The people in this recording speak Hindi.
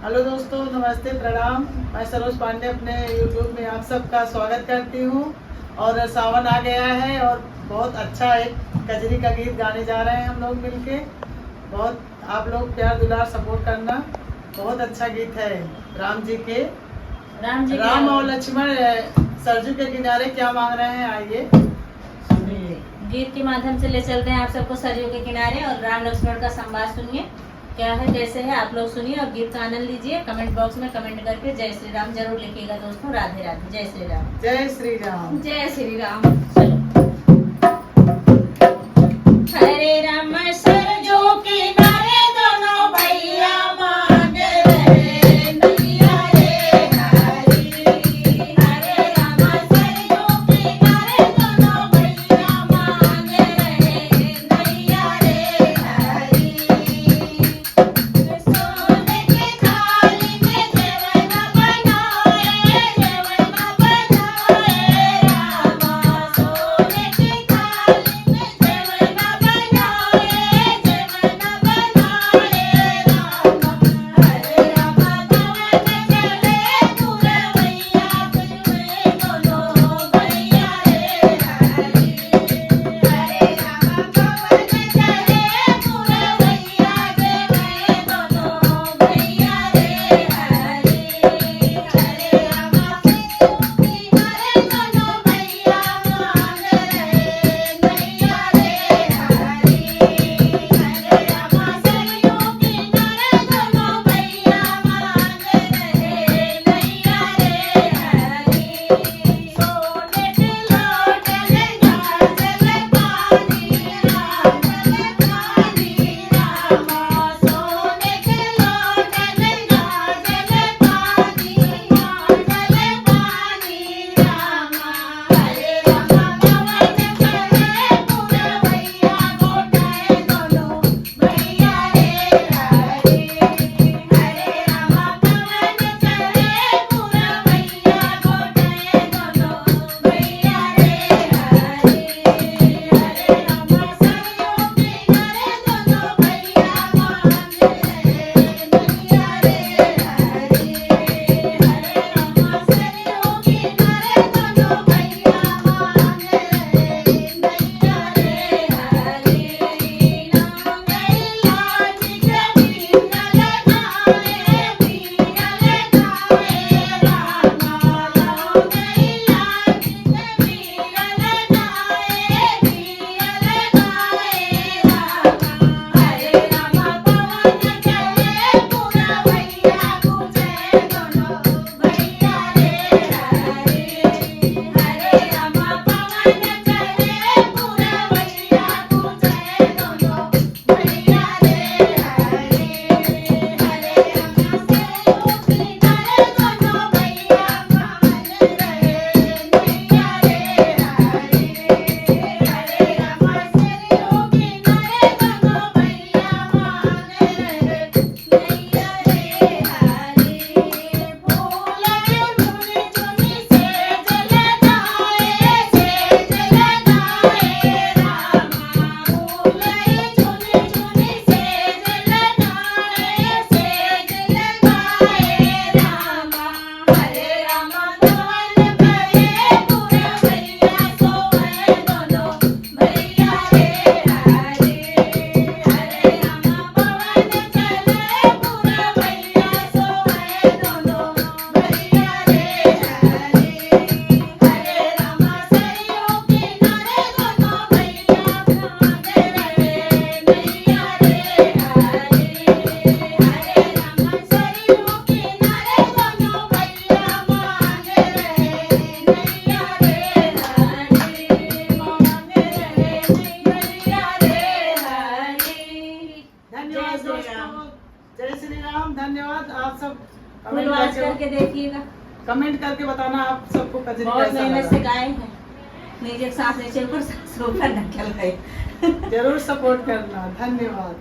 हेलो दोस्तों, नमस्ते, प्रणाम। मैं सरोज पांडे अपने यूट्यूब में आप सबका स्वागत करती हूँ। और सावन आ गया है और बहुत अच्छा एक कजरी का गीत गाने जा रहे हैं हम लोग मिलके। बहुत आप लोग प्यार दुलार सपोर्ट करना। बहुत अच्छा गीत है। राम जी के राम और लक्ष्मण सरजू के किनारे क्या मांग रहे हैं, आइए सुनिए। गीत के माध्यम से ले चलते हैं आप सबको सरयू के किनारे और राम लक्ष्मण का संवाद सुनिए। क्या है, कैसे है, आप लोग सुनिए और गीत का आनंद लीजिए। कमेंट बॉक्स में कमेंट करके जय श्री राम जरूर लिखिएगा दोस्तों। राधे राधे। जय श्री राम। जय श्री राम। जय श्री राम। चलो। हरे राम सरजू किनारे दोनों भैया मांग रहे नैया रे हरी। हरे राम सरजू किनारे दोनों भैया मांग रहे नैया रे हरी। सोने की थाली में जेवन बनाए रामा। सोने की थाली में जेवन बनाए रामा। हरे रामा गवन चले पुरवैया तुझमें दोनों भैया रे हरी। हरे रामा गवन चले पुरवैया तुझमें दोनों भैया रे हरी। हरे रामा किनारे दोनों भैया मांग रहे नैया रे हरी। हरे रामा सरयू किनारे दोनों भैया मांग रहे नैया रे हरी। सोने के लोटले गाजल पानी राम पानी रामा। सोने के लोटले गाजल पानी रामा। हरे रामा गवन चले पुरवैया गोटाए दोनों भैया रे हरी। हरे रामा गवन चले पुरवैया गोटाए दोनों भैया रे हरी। हरे रामा सरयू किनारे दोनों भैया मांग रहे नैया रे हरी। हरे रामा सरयू किनारे दोनों भैया मांग रहे नैया रे हरी। नाम इलाज कभी न लगाए पिया लगाए रामा। नाम इलाज कभी न लगाए पिया लगाए रामा। हरे रामा पवन चले पुरवैया पूछे दोनों भैया रे हरी। हरे रामा पवन चले पुरवैया पूछे दोनों भैया रे हरी। हरे रामा सरयू किनारे दोनों भैया मांग रहे नैया रे हरी। हरे रामा सरयू किनारे दोनों भैया मांग रहे नैया रे हरी। फूल चुनी चुनी सेज लगाए रामा। फूल चुनी चुनी सेज लगाए रामा। हरे रामा गवन गए पुरवैया सोए दोनों भैया रे हरी। हरे रामा पवन चले पुरवैया सोए दोनों भैया रे हरी। हरे रामा सरयू किनारे दोनों भैया मांग रहे नैया रे हरी। हरे रामा सरयू किनारे दोनों भैया मांग रहे नैया रे हरी। मांग रहे नैया रे हरी। धन्यवाद दोस्तों। जय श्री राम। धन्यवाद। आप सब फुलवास करके देखिएगा। कमेंट करके बताना आप सबको कजरी बहुत कैसा मेहनत लगा। से गाए हैं। नीचे सांस नीचे ऊपर सांस ऊपर ढकेल गए। जरूर सपोर्ट करना। धन्यवाद।